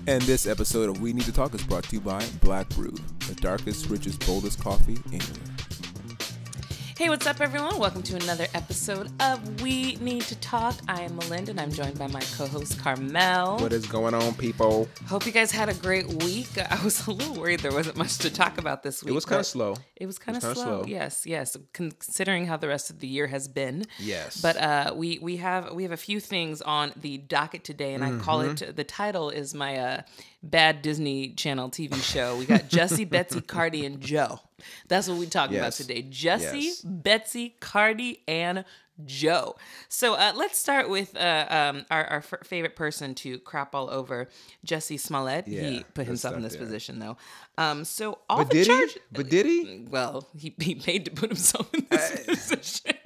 And this episode of We Need to Talk is brought to you by Black Brewed, the darkest, richest, boldest coffee anywhere. Hey, what's up, everyone? Welcome to another episode of We Need to Talk. I am Malynda, and I'm joined by my co-host, Karmel. What is going on, people? Hope you guys had a great week. I was a little worried there wasn't much to talk about this week. It was kind of slow. It was kind of slow. Yes. Considering how the rest of the year has been. Yes. But we have a few things on the docket today, and I call it, the title is my bad Disney Channel TV show. We got Jussie, Betsy, Cardi, and Joe. That's what we're talking about today. Jussie, Betsy, Cardi, and Joe. So let's start with our favorite person to crap all over, Jussie Smollett. He put himself in this position, though. So all the charges. But did he? Well, he paid to put himself in this position.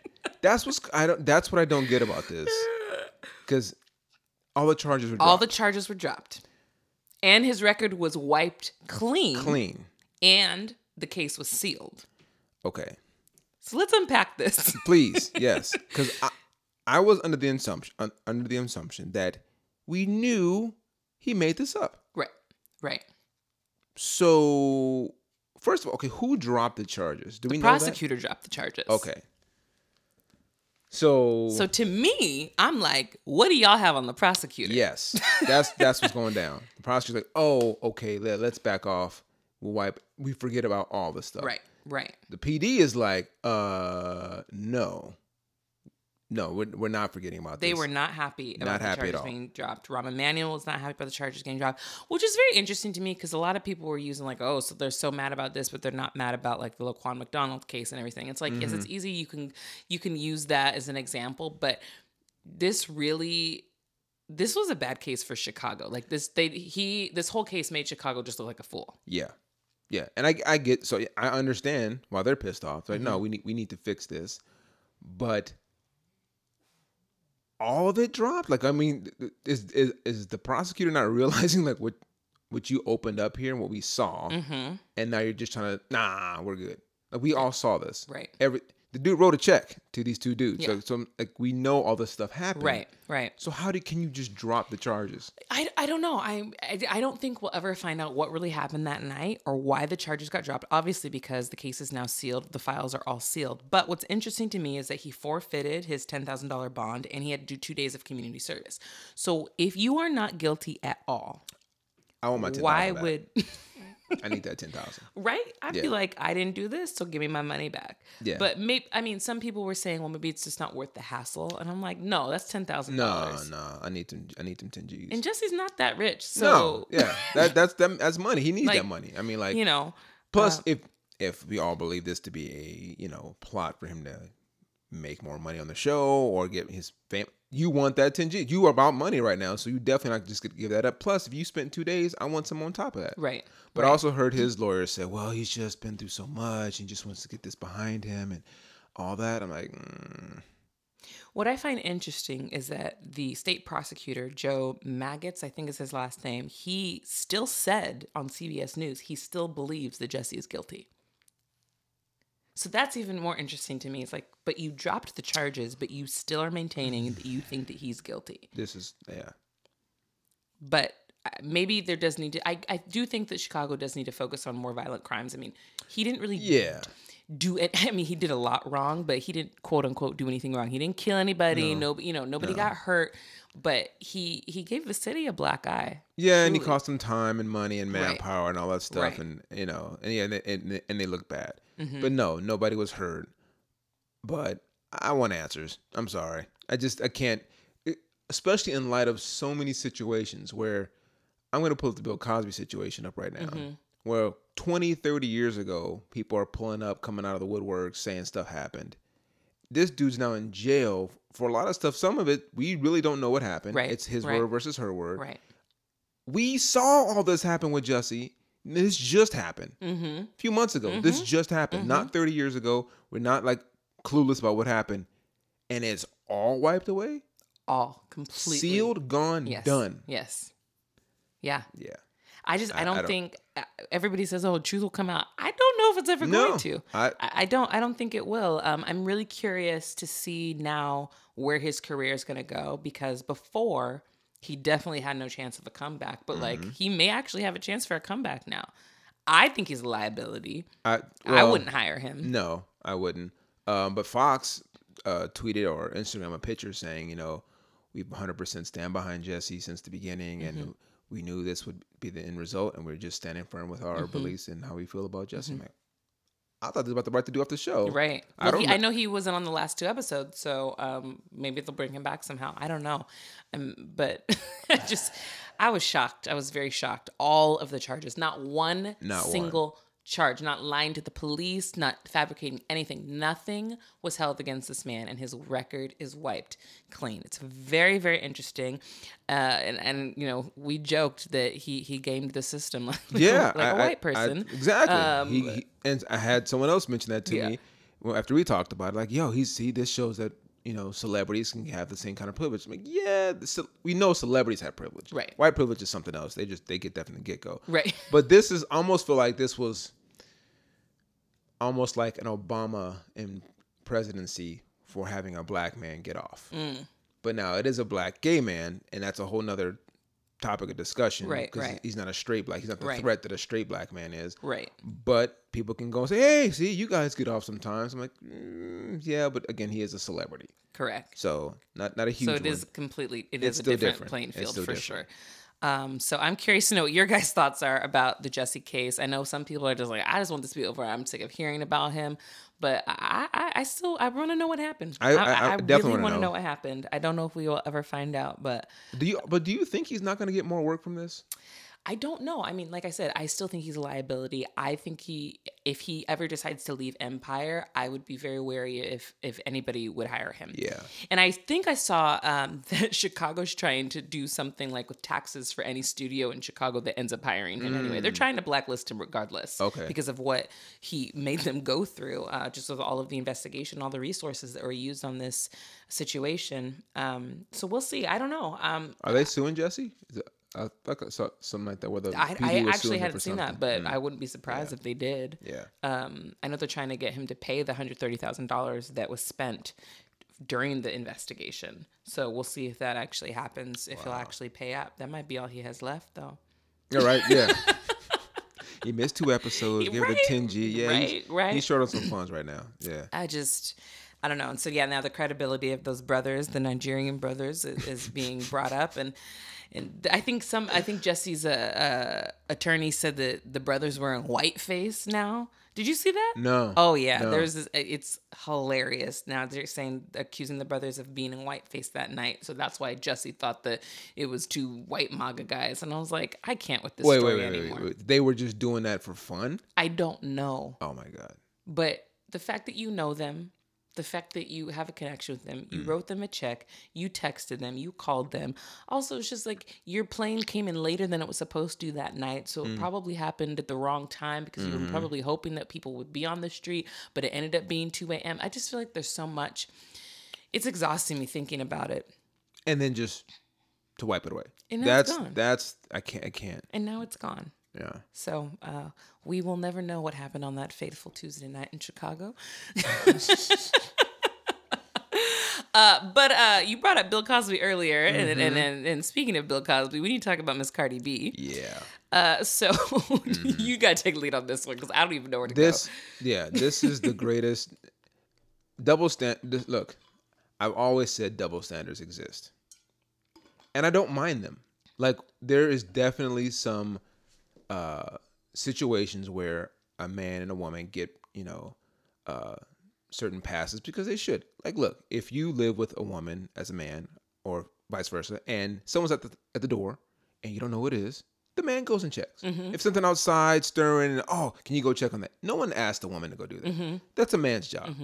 That's what I don't get about this, because all the charges were dropped. All the charges were dropped, and his record was wiped clean. And the case was sealed. Okay. So let's unpack this. Please, yes. Because I was under the assumption that we knew he made this up. Right. So, first of all, okay, who dropped the charges? Do we know that? The prosecutor dropped the charges. Okay. So to me, I'm like, what do y'all have on the prosecutor? Yes. That's what's going down. The prosecutor's like, oh, okay, let's back off. We forget about all this stuff. Right. The PD is like, no, we're not forgetting about this. They were not happy about the charges being dropped. Rahm Emanuel was not happy about the charges getting dropped, which is very interesting to me because a lot of people were using like, oh, so they're so mad about this, but they're not mad about like the Laquan McDonald case and everything. It's like, yes, it's easy. You can use that as an example, but this was a bad case for Chicago. Like this whole case made Chicago just look like a fool. Yeah, and I get, so I understand why they're pissed off. Like, no, we need to fix this, but all of it dropped. Like, I mean, is the prosecutor not realizing like what you opened up here and what we saw, and now you're just trying to we're good. Like, we all saw this. Right. The dude wrote a check to these two dudes. Yeah. So like we know all this stuff happened. Right. So can you just drop the charges? I don't know. I don't think we'll ever find out what really happened that night or why the charges got dropped. Obviously, because the case is now sealed. The files are all sealed. But what's interesting to me is that he forfeited his $10,000 bond and he had to do 2 days of community service. So if you are not guilty at all, I want my $10,000 why back. would... I need that $10,000. Right? I'd be like, I didn't do this, so give me my money back. Yeah. But some people were saying, well, maybe it's just not worth the hassle. And I'm like, no, that's $10,000. No, I need them 10 G's. And Jussie's not that rich, so no, yeah, that's money. He needs that money. I mean, like, Plus, if we all believe this to be a plot for him to make more money on the show or get his fame, you want that 10 G's. You are about money right now, so you definitely not just gonna give that up. Plus, if you spent 2 days, I want some on top of that. Right. But I also heard his lawyer say, well, he's just been through so much. He just wants to get this behind him and all that. I'm like, What I find interesting is that the state prosecutor, Joe Maggots, I think is his last name, he still said on CBS News, he still believes that Jussie is guilty. So that's even more interesting to me. It's like, but you dropped the charges, but you still are maintaining that you think that he's guilty. But maybe there does need to, I do think that Chicago does need to focus on more violent crimes. I mean, he didn't really do it. I mean, he did a lot wrong, but he didn't quote unquote do anything wrong. He didn't kill anybody. Nobody got hurt, but he gave the city a black eye. Yeah. Truly. And he cost them time and money and manpower and all that stuff. And, and they look bad, but no, nobody was hurt. But I want answers. I'm sorry. I can't, especially in light of so many situations where I'm going to pull the Bill Cosby situation up right now. Where 20, 30 years ago, people are pulling up, coming out of the woodwork, saying stuff happened. This dude's now in jail for a lot of stuff. Some of it, we really don't know what happened. Right. It's his word versus her word. Right. We saw all this happen with Jussie. This just happened. A few months ago. This just happened. Not 30 years ago. We're not like clueless about what happened. And it's all wiped away? All completely. Sealed, gone, done. Yes. Yeah. Yeah. I don't think everybody says, "Oh, truth will come out." I don't know if it's ever going to. I don't think it will. I'm really curious to see now where his career is going to go because before he definitely had no chance of a comeback. But like, he may actually have a chance for a comeback now. I think he's a liability. I wouldn't hire him. No, I wouldn't. But Fox tweeted or Instagram a picture saying, we 100% stand behind Jussie since the beginning, and we knew this would be the end result, and we're just standing firm with our beliefs and how we feel about Jussie. I thought they were about to do off the show. Right. Well, I know he wasn't on the last 2 episodes, so maybe they'll bring him back somehow. I don't know. But I was shocked. I was very shocked. All of the charges, not one single charge, not lying to the police, not fabricating anything. Nothing was held against this man, and his record is wiped clean. It's very, very interesting. And we joked that he gamed the system like a white person. Exactly. And I had someone else mention that to me after we talked about it. Like, this shows that celebrities can have the same kind of privilege. I'm like, we know celebrities have privilege. Right. White privilege is something else. They get that from the get-go. Right. But this is almost feel like this was almost like an Obama in presidency for having a black man get off. But now it is a black gay man, and that's a whole nother topic of discussion. Right. Because he's not a straight black. He's not the threat that a straight black man is. Right. But people can go and say, hey, see, you guys get off sometimes. I'm like, yeah, but again, he is a celebrity. Correct. So not a huge one. So it is a different playing field for sure. So I'm curious to know what your guys' thoughts are about the Jussie case. I know some people are just like, I just want this to be over. I'm sick of hearing about him. But I want to know what happened. I definitely really want to know what happened. I don't know if we will ever find out. But do you think he's not going to get more work from this? I don't know. I mean, like I said, I still think he's a liability. I think if he ever decides to leave Empire, I would be very wary if anybody would hire him. Yeah. And I think I saw that Chicago's trying to do something like with taxes for any studio in Chicago that ends up hiring him anyway. They're trying to blacklist him regardless. Okay. Because of what he made them go through, just with all of the investigation, all the resources that were used on this situation. So we'll see. I don't know. Are they suing Jussie? I saw something like that. I actually hadn't seen that, but I wouldn't be surprised if they did. Yeah. I know they're trying to get him to pay the $130,000 that was spent during the investigation. So we'll see if that actually happens, if he'll actually pay up. That might be all he has left, though. You're right, yeah. He missed 2 episodes, give it a 10G. Yeah, he's short on some funds right now. Yeah. I don't know. And so, now the credibility of those brothers, the Nigerian brothers, is being brought up. And I think Jussie's attorney said that the brothers were in whiteface now. Did you see that? No. Oh yeah, no. There's this. It's hilarious. Now they're accusing the brothers of being in whiteface that night. So that's why Jussie thought that it was 2 white MAGA guys, and I was like, I can't with this story anymore. Wait. They were just doing that for fun? I don't know. Oh my God. But the fact that you know them, the fact that you have a connection with them, you wrote them a check, you texted them, you called them. Also, it's just like your plane came in later than it was supposed to that night. So it probably happened at the wrong time because you were probably hoping that people would be on the street, but it ended up being 2 a.m. I just feel like there's so much. It's exhausting me thinking about it. And then just to wipe it away. And now it's gone. I can't. And now it's gone. Yeah. So we will never know what happened on that fateful Tuesday night in Chicago. But you brought up Bill Cosby earlier, and speaking of Bill Cosby, we need to talk about Miss Cardi B. Yeah. So you got to take lead on this one because I don't even know where to go. Yeah, this is the greatest double standard. Look, I've always said double standards exist, and I don't mind them. Like there is definitely some situations where a man and a woman get, certain passes because they should. Like, look, if you live with a woman as a man or vice versa, and someone's at the door and you don't know who it is, the man goes and checks. If something outside stirring, can you go check on that? No one asked a woman to go do that. That's a man's job,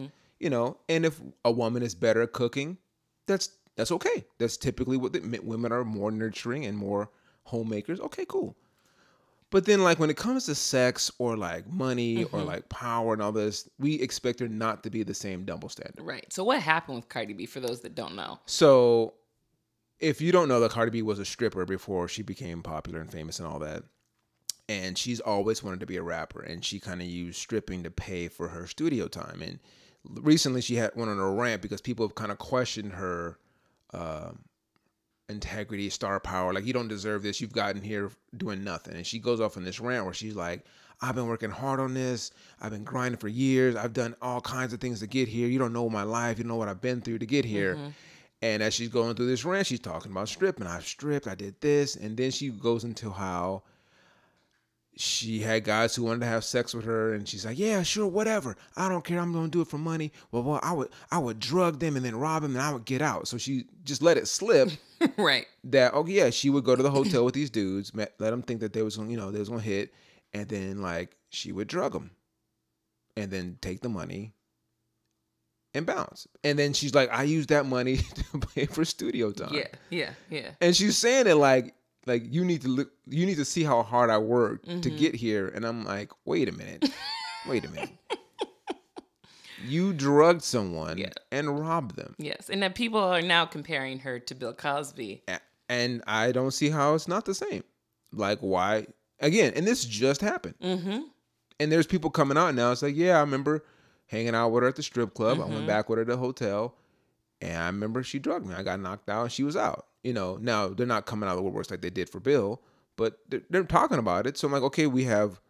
And if a woman is better at cooking, that's okay. That's typically what women are more nurturing and more homemakers. Okay, cool. But then, like, when it comes to sex or, like, money or, like, power and all this, we expect her not to be the same double standard. Right. So what happened with Cardi B, for those that don't know? So if you don't know, that Cardi B was a stripper before she became popular and famous and all that. And she's always wanted to be a rapper. And she kind of used stripping to pay for her studio time. And recently she went on a rant because people have kind of questioned her integrity, star power. Like, you don't deserve this. You've gotten here doing nothing. And she goes off on this rant where she's like, I've been working hard on this. I've been grinding for years. I've done all kinds of things to get here. You don't know my life. You don't know what I've been through to get here. And as she's going through this rant, she's talking about stripping. I've stripped. I did this. And then she goes into how she had guys who wanted to have sex with her, and she's like, yeah, sure, whatever. I don't care. I'm going to do it for money. Well, I would drug them and then rob them, and I would get out. So she just let it slip. Right. That, oh yeah, she would go to the hotel with these dudes, let them think that they was going to hit, and then like she would drug them and then take the money and bounce. And then she's like, I used that money to pay for studio time. Yeah. And she's saying it like you need to see how hard I worked to get here. And I'm like, wait a minute. You drugged someone and robbed them. Yes. And that people are now comparing her to Bill Cosby. And I don't see how it's not the same. Like, why? Again, and this just happened. And there's people coming out now. It's like, yeah, I remember hanging out with her at the strip club. I went back with her to the hotel. And I remember she drugged me. I got knocked out and she was out. Now they're not coming out of the woodworks like they did for Bill, but they're talking about it. So I'm like, okay, we have,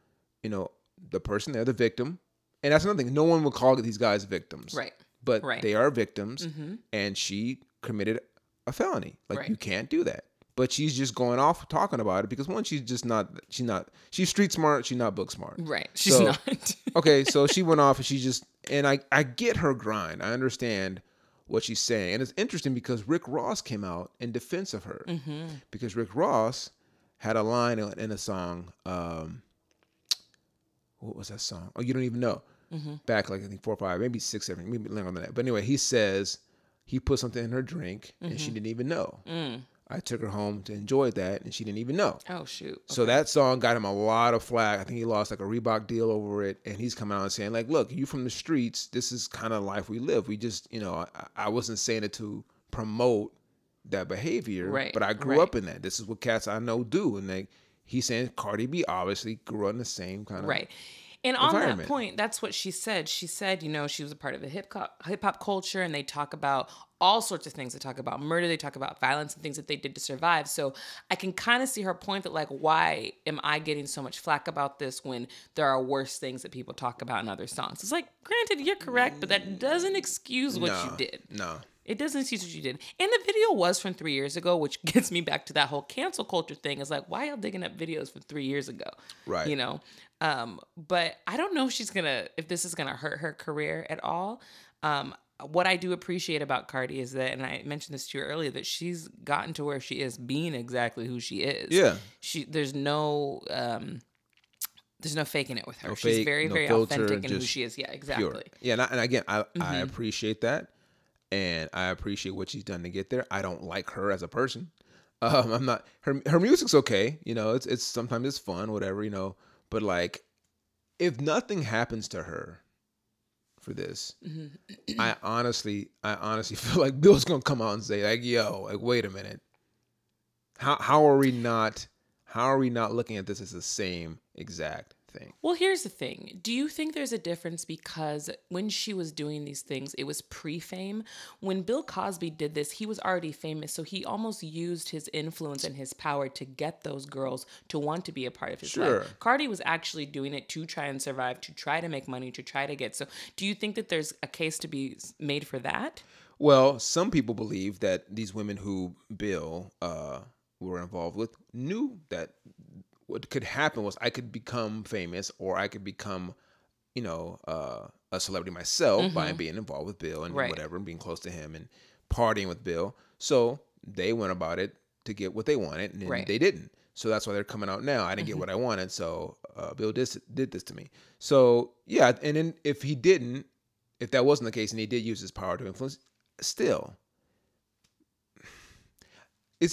the person there, the victim. And that's another thing. No one would call these guys victims. Right. But they are victims. And she committed a felony. Like, you can't do that. But she's just going off talking about it because, one, she's street smart. She's not book smart. Right. She's not. Okay. So she went off and I get her grind. I understand what she's saying. And it's interesting because Rick Ross came out in defense of her. Because Rick Ross had a line in a song. What was that song? Oh, you don't even know. Back like, I think 4 or 5, maybe 6, 7, maybe longer than that. But anyway, he says he put something in her drink and she didn't even know. I took her home to enjoy that and she didn't even know. Oh, shoot. Okay. So that song got him a lot of flack. I think he lost like a Reebok deal over it. And he's coming out and saying like, look, you from the streets, this is kind of life we live. We just, I wasn't saying it to promote that behavior, but I grew up in that. This is what cats I know do. And he's saying Cardi B obviously grew up in the same kind of And on that point, that's what she said. She said, she was a part of the hip hop culture, and they talk about all sorts of things. They talk about murder. They talk about violence and things that they did to survive. So I can kind of see her point that, like, why am I getting so much flack about this when there are worse things that people talk about in other songs? It's like, granted, you're correct, but that doesn't excuse what you did. No. It doesn't excuse what you did. And the video was from 3 years ago, which gets me back to that whole cancel culture thing. It's like, why y'all digging up videos from 3 years ago? Right. But I don't know if this is gonna hurt her career at all. What I do appreciate about Cardi is that, and I mentioned this to you earlier, that she's gotten to where she is being exactly who she is. Yeah. There's no faking it with her. She's very, very filter, authentic in who she is. Yeah, exactly. Pure. Yeah, and again, I appreciate that. And I appreciate what she's done to get there. I don't like her as a person. I'm not, her music's okay. It's sometimes it's fun, whatever, but like, if nothing happens to her for this, I honestly feel like Bill's going to come out and say like, yo, like, wait a minute. How are we not looking at this as the same exact thing? Well, here's the thing. Do you think there's a difference because when she was doing these things, it was pre-fame? When Bill Cosby did this, he was already famous, so he almost used his influence and his power to get those girls to want to be a part of his life. Cardi was actually doing it to try and survive, to try to make money, to try to get. So do you think that there's a case to be made for that? Well, some people believe that these women who Bill were involved with knew that what could happen was I could become famous or I could become, a celebrity myself by being involved with Bill and whatever, and being close to him and partying with Bill. So they went about it to get what they wanted, and then they didn't. So that's why they're coming out now. I didn't get what I wanted, so Bill did this to me. So yeah, and then if that wasn't the case, and he did use his power to influence, still.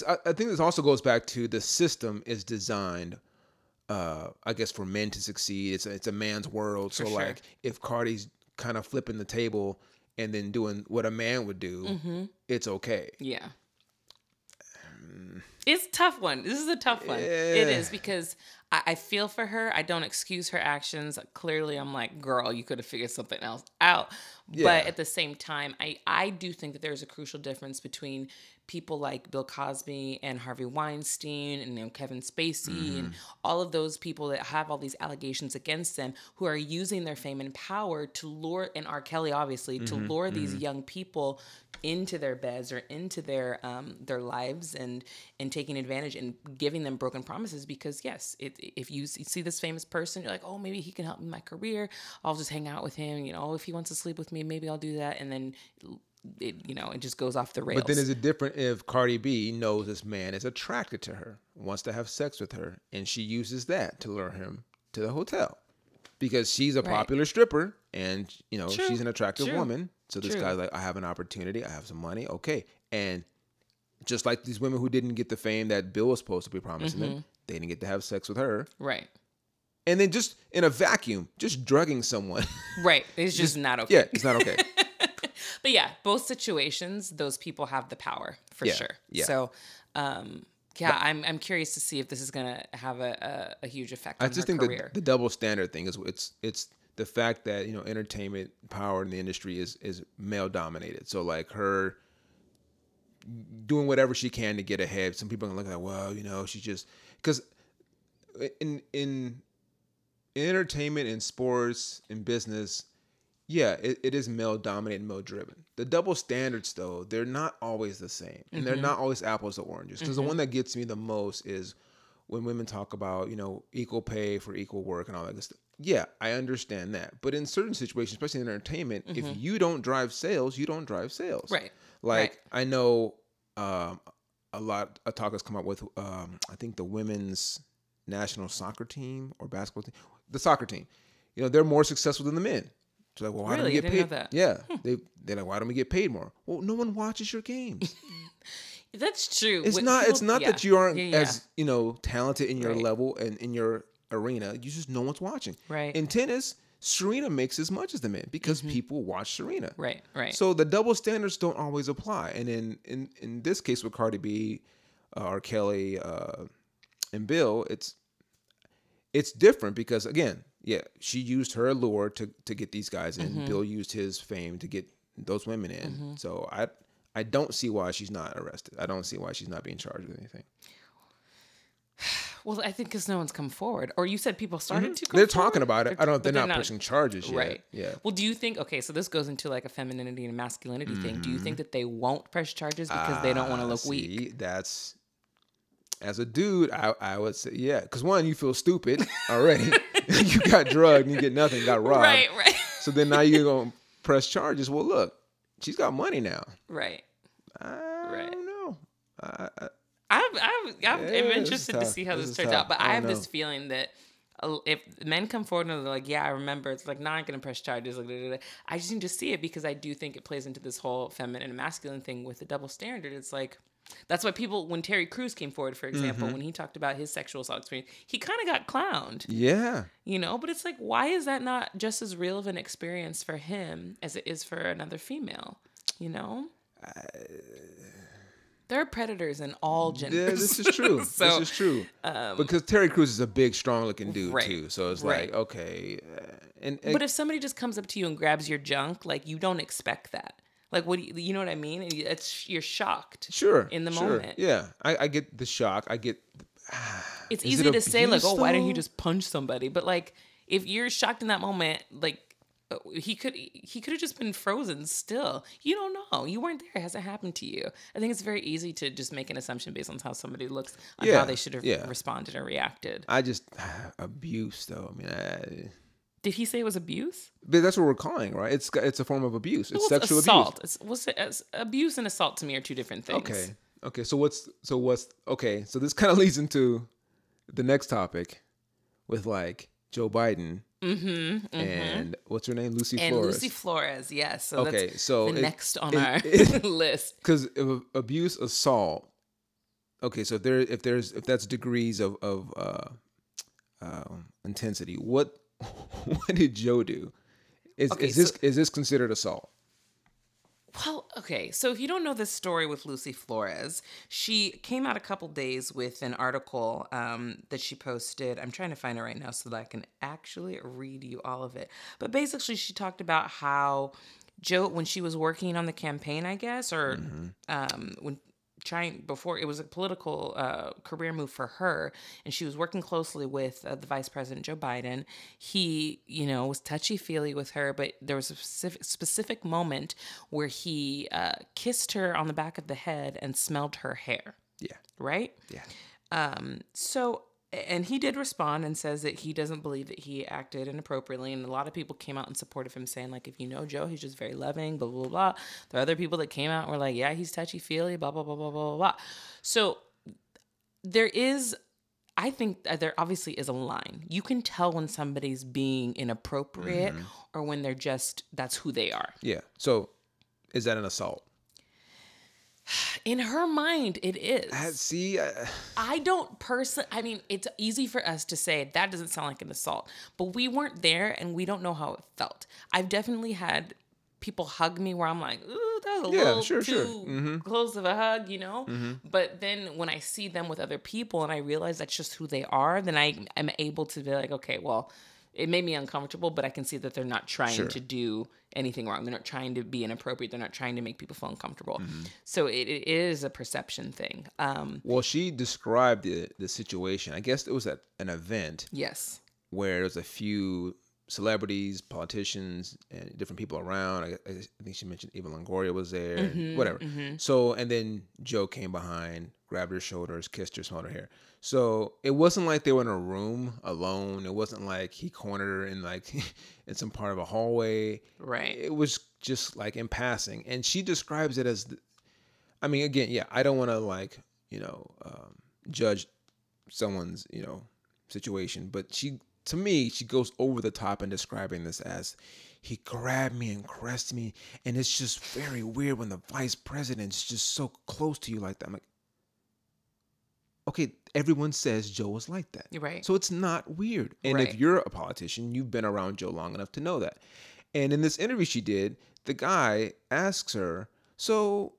I think this also goes back to the system is designed, I guess, for men to succeed. It's a man's world. So like, if Cardi's kind of flipping the table and then doing what a man would do, it's okay. Yeah. It's a tough one. This is a tough one. It is, because I feel for her. I don't excuse her actions. Clearly, I'm like, girl, you could have figured something else out. Yeah. But at the same time, I do think that there's a crucial difference between people like Bill Cosby and Harvey Weinstein and Kevin Spacey and all of those people that have all these allegations against them, who are using their fame and power to lure, and R. Kelly obviously, to lure these young people into their beds or into their lives and taking advantage and giving them broken promises. Because yes, if you see this famous person, you're like, oh, maybe he can help me in my career. I'll just hang out with him. If he wants to sleep with me, maybe I'll do that. And then it just goes off the rails. But then is it different if Cardi B knows this man is attracted to her, wants to have sex with her, and she uses that to lure him to the hotel? Because she's a popular stripper and, she's an attractive woman. So this guy's like, I have an opportunity. I have some money. Okay. And just like these women who didn't get the fame that Bill was supposed to be promising them, they didn't get to have sex with her. Right. And then just in a vacuum, just drugging someone. Right. It's just not okay. Yeah, it's not okay. But yeah, both situations, those people have the power for sure. Yeah. So, I'm curious to see if this is going to have a huge effect on her career. I just think the double standard thing is it's the fact that entertainment power in the industry is male dominated. So like her doing whatever she can to get ahead. Some people are gonna look like, well, she's just, because in entertainment, in sports, in business, it is male dominated and male driven. The double standards, though, they're not always the same, and they're not always apples to oranges. Because the one that gets me the most is when women talk about equal pay for equal work and all that good stuff. Yeah, I understand that, but in certain situations, especially in entertainment, if you don't drive sales, you don't drive sales. Right. Like I know a talk has come up with I think the women's national soccer team or basketball team, the soccer team. They're more successful than the men. It's like, well, why don't we get paid? Know that. Yeah, they're like, why don't we get paid more? Well, no one watches your games. That's true. It's not that you aren't as talented in your level and in your arena. You just, no one's watching. Right. In tennis, Serena makes as much as the men because people watch Serena. Right. So the double standards don't always apply. And in this case with Cardi B, R. Kelly, and Bill, it's different because, again, she used her allure to get these guys in. Bill used his fame to get those women in. So I don't see why she's not arrested. I don't see why she's not being charged with anything. Well, I think because no one's come forward. Or you said people started to come They're forward? Talking about it. They're not pushing charges yet. Right. Yeah. Well, do you think, okay, so this goes into like a femininity and masculinity thing. Do you think that they won't press charges because they don't want to look weak? That's, as a dude, I would say, yeah. Because one, you feel stupid already. You got drugged and you get nothing, got robbed. Right. So then now you're going to press charges. Well, look, she's got money now. Right. I don't know. I'm interested to see how this turns out, but I have this feeling that if men come forward and they're like, yeah, I remember, it's like, nah, I'm going to press charges. I just need to see it because I do think it plays into this whole feminine and masculine thing with the double standard. It's like, that's why people, when Terry Crews came forward, for example, when he talked about his sexual assault experience, he kind of got clowned. Yeah. But it's like, why is that not just as real of an experience for him as it is for another female? There are predators in all genders. Yeah, this is true. This is true. Because Terry Crews is a big, strong-looking dude, too. So it's like, okay. But if somebody just comes up to you and grabs your junk, like, you don't expect that. Like, what do you know what I mean? You're shocked. Sure. In the moment. Yeah. I get the shock. It's easy to say, like, why didn't you just punch somebody? But, like, if you're shocked in that moment, like, he could have just been frozen still. You don't know. You weren't there. It hasn't happened to you. I think it's very easy to just make an assumption based on how somebody looks, on how they should have responded or reacted. Abuse, though. I mean, did he say it was abuse? But that's what we're calling, right? It's a form of abuse. It's sexual assault. Abuse. Abuse and assault to me are two different things. Okay. So this kind of leads into the next topic with like Joe Biden. And what's her name? Lucy Flores. Yes. So okay. That's so the next on our list. Because abuse, assault. Okay. So if that's degrees of intensity, what did Joe do? Is this considered assault? Well, okay. So if you don't know this story with Lucy Flores, she came out a couple days with an article that she posted. I'm trying to find it right now so that I can actually read you all of it. But basically, she talked about how Joe, when she was working on the campaign, I guess, or when before it was a political career move for her, and she was working closely with the Vice President Joe Biden. He, was touchy-feely with her, but there was a specific moment where he kissed her on the back of the head and smelled her hair. Yeah. Right? Yeah. And he did respond and says that he doesn't believe that he acted inappropriately. And a lot of people came out in support of him saying, like, if you know Joe, he's just very loving, blah, blah, blah. There are other people that came out and were like, yeah, he's touchy-feely, blah, blah, blah, blah, blah, blah. So I think there obviously is a line. You can tell when somebody's being inappropriate or when they're just, that's who they are. Yeah. So is that an assault? In her mind, it is. I don't personally, I mean, it's easy for us to say that doesn't sound like an assault, but we weren't there and we don't know how it felt. I've definitely had people hug me where I'm like, ooh, that was a little too close of a hug, But then when I see them with other people and I realize that's just who they are, then I am able to be like, okay, well, it made me uncomfortable, but I can see that they're not trying to do anything wrong. They're not trying to be inappropriate. They're not trying to make people feel uncomfortable. So it is a perception thing. Well, she described the situation. I guess it was at an event. Yes. Where there was a few celebrities, politicians, and different people around. I think she mentioned Eva Longoria was there, and whatever. So, and then Joe came behind, grabbed her shoulders, kissed her, smelled her hair. So it wasn't like they were in a room alone. It wasn't like he cornered her in in some part of a hallway. Right. It was just like in passing. And she describes it as, again, yeah, I don't want to judge someone's, situation, but to me, she goes over the top in describing this as he grabbed me and caressed me. And it's just very weird when the vice president's just so close to you like that. I'm like, okay, everyone says Joe was like that. Right. So it's not weird. And if you're a politician, you've been around Joe long enough to know that. And in this interview she did, the guy asks her, so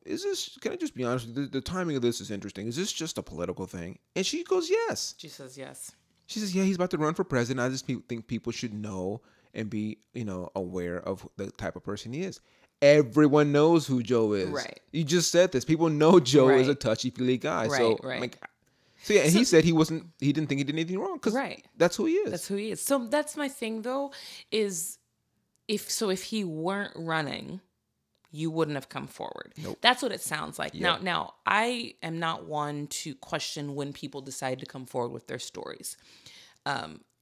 can I just be honest with you, the timing of this is interesting. Is this just a political thing? And she goes, yes. She says yes. She says, yeah, he's about to run for president. I just think people should know and be, aware of the type of person he is. Everyone knows who Joe is. Right. You just said this. People know Joe is a touchy-feely guy. Right. So yeah, and he said he didn't think he did anything wrong because that's who he is. That's who he is. So that's my thing though, is if he weren't running, you wouldn't have come forward. Nope. That's what it sounds like. Yep. Now I am not one to question when people decide to come forward with their stories.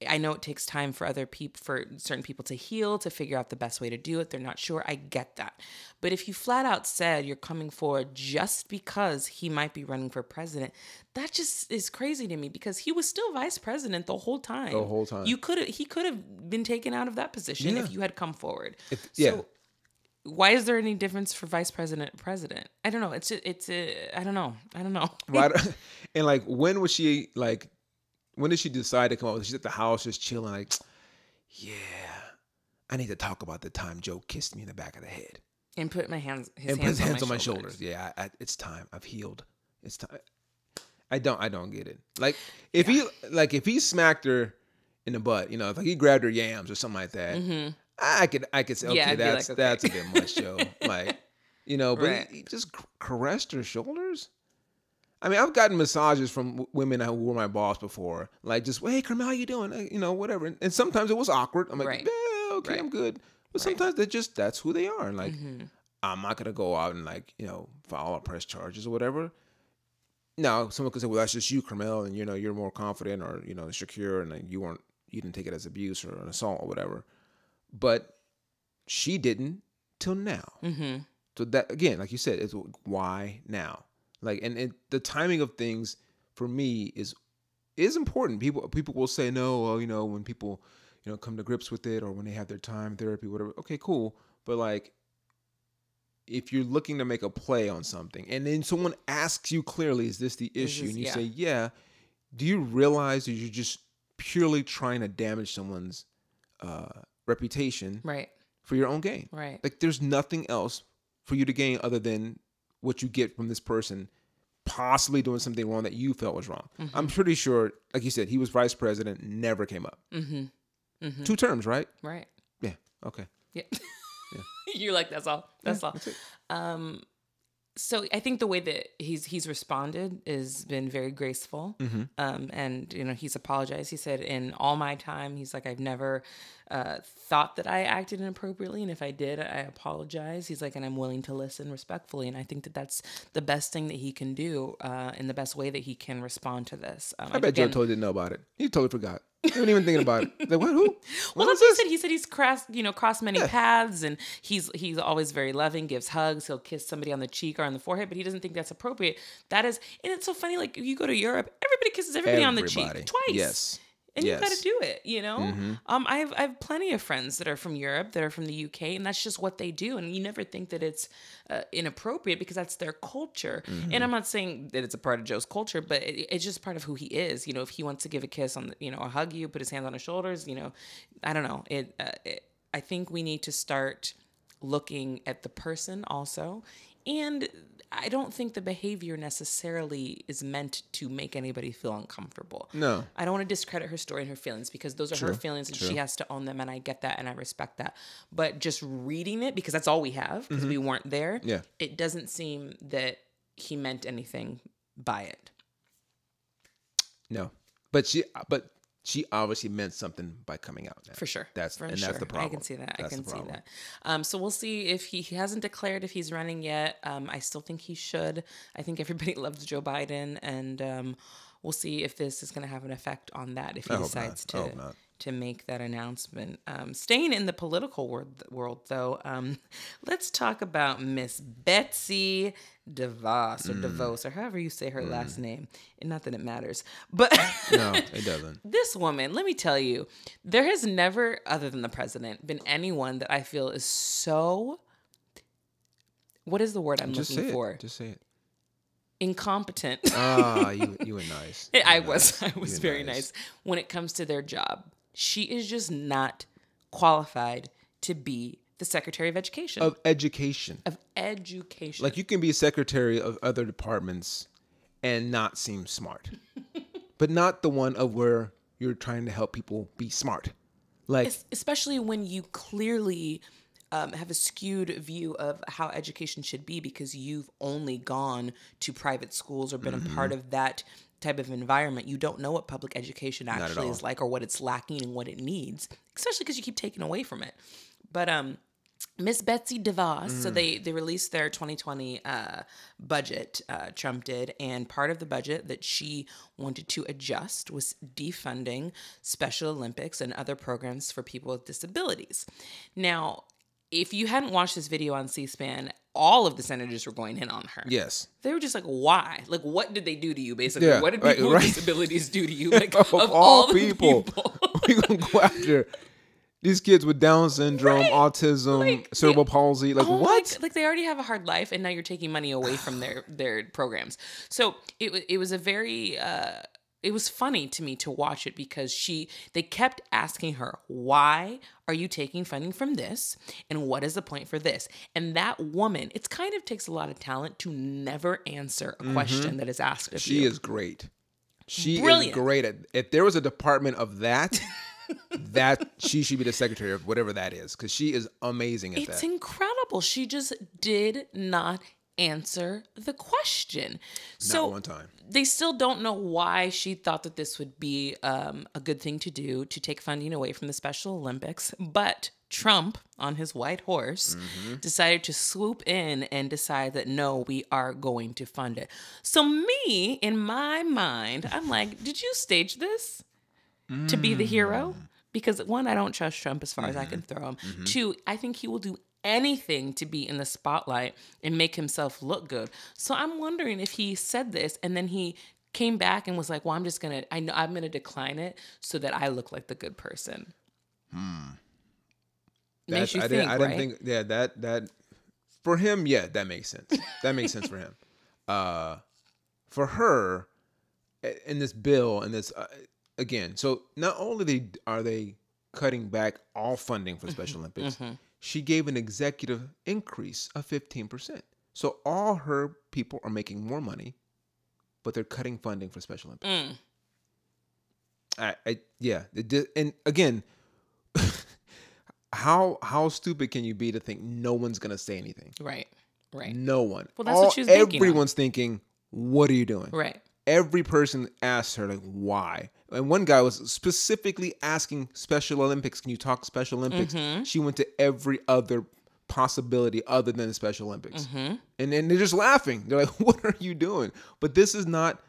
I know it takes time for certain people to heal, to figure out the best way to do it. They're not sure. I get that. But if you flat out said you're coming forward just because he might be running for president, that just is crazy to me because he was still vice president the whole time. The whole time. He could have been taken out of that position if you had come forward. Why is there any difference for vice president and president? I don't know. I don't know. And when was she when did she decide to come up? She's at the house just chilling like, yeah, I need to talk about the time Joe kissed me in the back of the head. And put his hands on my shoulders. Yeah, it's time. I've healed. It's time. I don't get it. If he smacked her in the butt, if he grabbed her yams or something like that, I could say, okay, that's a bit much, Joe. But he just caressed her shoulders. I've gotten massages from women who were my boss before. Hey, Karmel, how you doing? Whatever. And sometimes it was awkward. I'm like, yeah, okay, I'm good. But sometimes that's who they are. And I'm not going to go out and file or press charges or whatever. Now, someone could say, well, that's just you, Karmel, and you're more confident or, secure and you didn't take it as abuse or an assault or whatever. But she didn't till now. So that, again, like you said, it's why now? And the timing of things for me is important. People will say no, well, when people, come to grips with it or when they have their time, therapy, whatever. Okay, cool. But if you're looking to make a play on something and then someone asks you clearly, is this the issue? And you say, yeah. Do you realize that you're just purely trying to damage someone's reputation for your own gain? Right. There's nothing else for you to gain other than what you get from this person possibly doing something wrong that you felt was wrong? Mm-hmm. I'm pretty sure, like you said, he was vice president, never came up. Mm-hmm. Mm-hmm. 2 terms, right? Right. Yeah. Okay. Yeah. Yeah. You're like, that's all. That's all. That's it. So I think the way that he's responded has been very graceful. Mm-hmm. And, he's apologized. He said, in all my time, he's like, I've never thought that I acted inappropriately. And if I did, I apologize. He's like, and I'm willing to listen respectfully. And I think that that's the best thing that he can do and the best way that he can respond to this. I bet Joe totally didn't know about it. He totally forgot. He wasn't even thinking about it. Like, what? Who? Well, that's what he said. He said he's crossed many paths, and he's always very loving, gives hugs. He'll kiss somebody on the cheek or on the forehead, but he doesn't think that's appropriate. That is, and it's so funny. Like, if you go to Europe, everybody kisses everybody on the cheek twice. Yes. And you've got to do it, Mm-hmm. I have plenty of friends that are from Europe, that are from the UK, and that's just what they do. And you never think that it's inappropriate because that's their culture. Mm-hmm. And I'm not saying that it's a part of Joe's culture, but it's just part of who he is. If he wants to give a kiss on, a hug you, put his hands on his shoulders, I don't know. I think we need to start looking at the person also. And I don't think the behavior necessarily is meant to make anybody feel uncomfortable. No. I don't want to discredit her story and her feelings because those are her feelings and she has to own them, and I get that and I respect that. But just reading it, because that's all we have, because we weren't there, it doesn't seem that he meant anything by it. No. But she obviously meant something by coming out now. For sure. That's the problem. I can see that. So we'll see if he hasn't declared if he's running yet. I still think he should. I think everybody loves Joe Biden, and we'll see if this is going to have an effect on that if he decides to make that announcement. Staying in the political world though, let's talk about Miss Betsy Devos, or Devos, or however you say her last name. And not that it matters, but no, it doesn't. This woman, let me tell you, there has never, other than the president, been anyone that I feel is so, what is the word I'm looking for? Just say it. Incompetent. You were nice. I was very nice when it comes to their job. She is just not qualified to be the Secretary of Education. Of education. Like, you can be a secretary of other departments and not seem smart. But not the one of where you're trying to help people be smart. Like, especially when you clearly have a skewed view of how education should be because you've only gone to private schools or been a part of that type of environment. You don't know what public education actually is like, or what it's lacking and what it needs, especially because you keep taking away from it. But Miss Betsy Devos, so they released their 2020 budget, Trump did, and part of the budget that she wanted to adjust was defunding Special Olympics and other programs for people with disabilities. Now, if you hadn't watched this video on C-SPAN, all of the senators were going in on her. Yes. They were just like, why? Like, what did they do to you, basically? Yeah, what did people with disabilities do to you? Like, of all people. We're going to go after these kids with Down syndrome, autism, cerebral palsy. Like, what? Like, they already have a hard life, and now you're taking money away from their programs. So it was a very... it was funny to me to watch it because they kept asking her, why are you taking funding from this? And what is the point for this? And that woman, it kind of takes a lot of talent to never answer a question that is asked of you. She is great. She is great. If there was a department of that, she should be the secretary of whatever that is, because she is amazing at that. It's incredible. She just did not answer the question. Not one time. They still don't know why she thought that this would be a good thing to do, to take funding away from the Special Olympics. But Trump, on his white horse, decided to swoop in and decide that, no, we are going to fund it. So me, in my mind, I'm like, did you stage this to be the hero? Because one, I don't trust Trump as far as I can throw him. Two, I think he will do anything to be in the spotlight and make himself look good. So I'm wondering if he said this and then he came back and was like, well, I'm going to decline it so that I look like the good person. Makes you think, I didn't think, that for him, that makes sense. That makes sense for him. For her, in this bill, and this, again, so not only are they cutting back all funding for Special Olympics, she gave an executive increase of 15%. So all her people are making more money, but they're cutting funding for Special Olympics. And again, how stupid can you be to think no one's gonna say anything? Right. No one. Well, that's what she was banking Everyone's thinking, what are you doing? Right. Every person asked her, like, why? And one guy was specifically asking Special Olympics, can you talk Special Olympics? She went to every other possibility other than the Special Olympics. And then they're just laughing. They're like, what are you doing? But this is not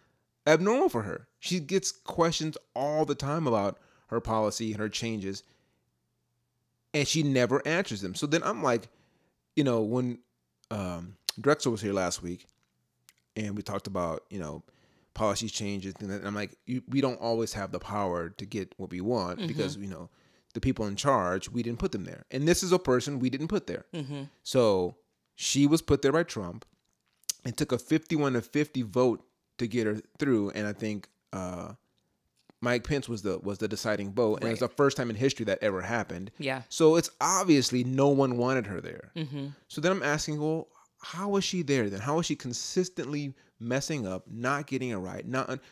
abnormal for her. She gets questions all the time about her policy and her changes, and she never answers them. So then I'm like, when Drexel was here last week, and we talked about, policy changes, and I'm like, we don't always have the power to get what we want because, the people in charge, we didn't put them there. And this is a person we didn't put there. So she was put there by Trump. It took a 51-50 vote to get her through. And I think Mike Pence was the deciding vote. And it's the first time in history that ever happened. Yeah. So it's obviously no one wanted her there. So then I'm asking, well, how was she there then? How was she consistently messing up, not getting it right?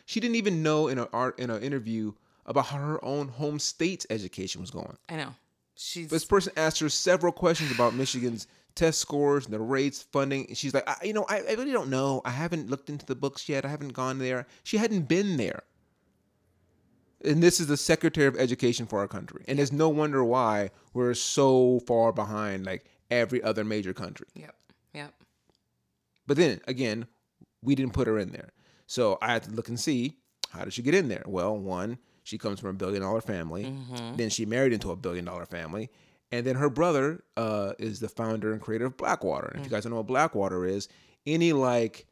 She didn't even know in an interview about how her own home state's education was going. I know. This person asked her several questions about Michigan's test scores, the rates, funding. And she's like, I really don't know. I haven't looked into the books yet. I haven't gone there. She hadn't been there. And this is the Secretary of Education for our country. And there's no wonder why we're so far behind like every other major country. Yep. But then again, we didn't put her in there. So I had to look and see, how did she get in there? Well, one, she comes from a $1 billion family. Then she married into a $1 billion family. And then her brother is the founder and creator of Blackwater. And if you guys don't know what Blackwater is, any like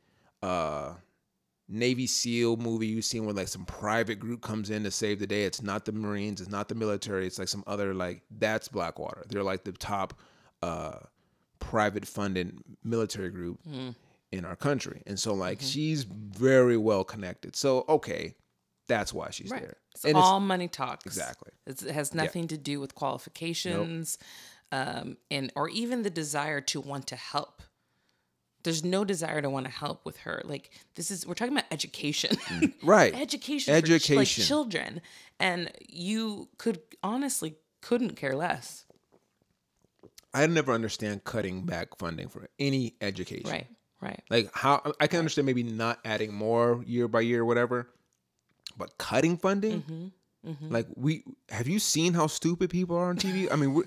Navy SEAL movie you've seen where like some private group comes in to save the day, it's not the Marines, it's not the military, it's like some other that's Blackwater. They're like the top private funded military group in our country. And so she's very well connected. So okay, that's why she's there. And all money talks. Exactly. It has nothing to do with qualifications, or even the desire to want to help. There's no desire to want to help with her. Like we're talking about education, right? education for children, and you couldn't care less. I never understand cutting back funding for any education. Right. Like how I can understand maybe not adding more year by year or whatever, but cutting funding? Like have you seen how stupid people are on TV? I mean,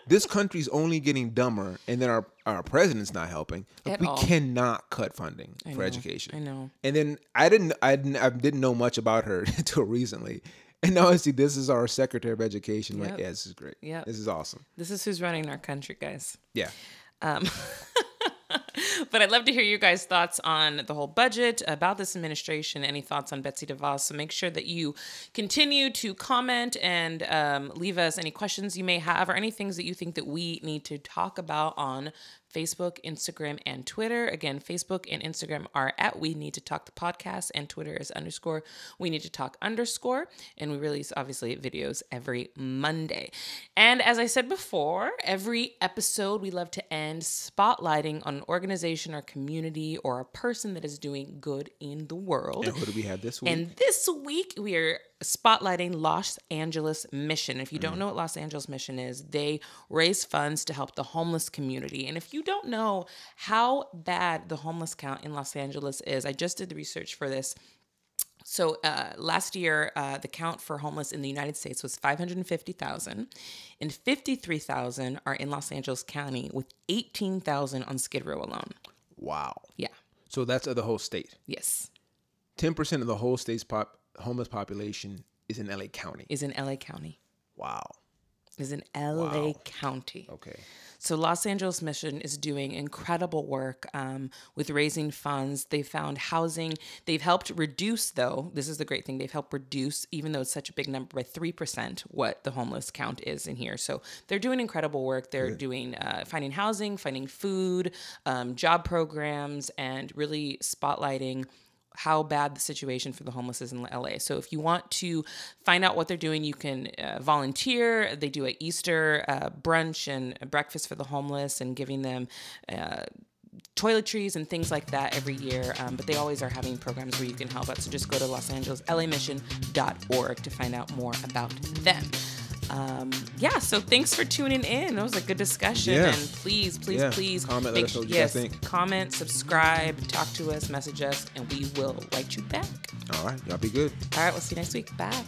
this country's only getting dumber, and then our president's not helping. Like, we cannot cut funding for education. I know. And then I didn't know much about her until recently. And now I see this is our Secretary of Education. Like, yeah, this is great. Yeah, this is awesome. This is who's running our country, guys. Yeah. But I'd love to hear you guys' thoughts on the whole budget, about this administration, any thoughts on Betsy Devos. So make sure that you continue to comment and leave us any questions you may have or any things that you think that we need to talk about on Facebook, Instagram, and Twitter. Again, Facebook and Instagram are at We Need to Talk the Podcast, and Twitter is _ We Need to Talk _. And we release, obviously, videos every Monday. And as I said before, every episode we love to end spotlighting on an organization or community or a person that is doing good in the world. And who do we have this week? And this week we are spotlighting Los Angeles Mission. If you don't know what Los Angeles Mission is, they raise funds to help the homeless community. And if you don't know how bad the homeless count in Los Angeles is, I just did the research for this. So last year, the count for homeless in the United States was 550,000, and 53,000 are in Los Angeles County, with 18,000 on Skid Row alone. Wow. Yeah. So that's of the whole state. Yes. 10% of the whole state's homeless population is in LA County. Wow. Is in LA County. Okay. So Los Angeles Mission is doing incredible work with raising funds. They found housing. They've helped reduce, though, this is the great thing, they've helped reduce, even though it's such a big number, by 3% what the homeless count is in here. So they're doing incredible work. They're doing finding housing, finding food, job programs, and really spotlighting how bad the situation for the homeless is in LA. So if you want to find out what they're doing, you can volunteer. They do an Easter brunch and a breakfast for the homeless and giving them toiletries and things like that every year. But they always are having programs where you can help out. So just go to LosAngelesLAmission.org to find out more about them. So thanks for tuning in. It was a good discussion. And please comment, let us know what you guys think. Comment, subscribe, talk to us, message us, and we will write you back. All right. Y'all be good. All right. We'll see you next week. Bye.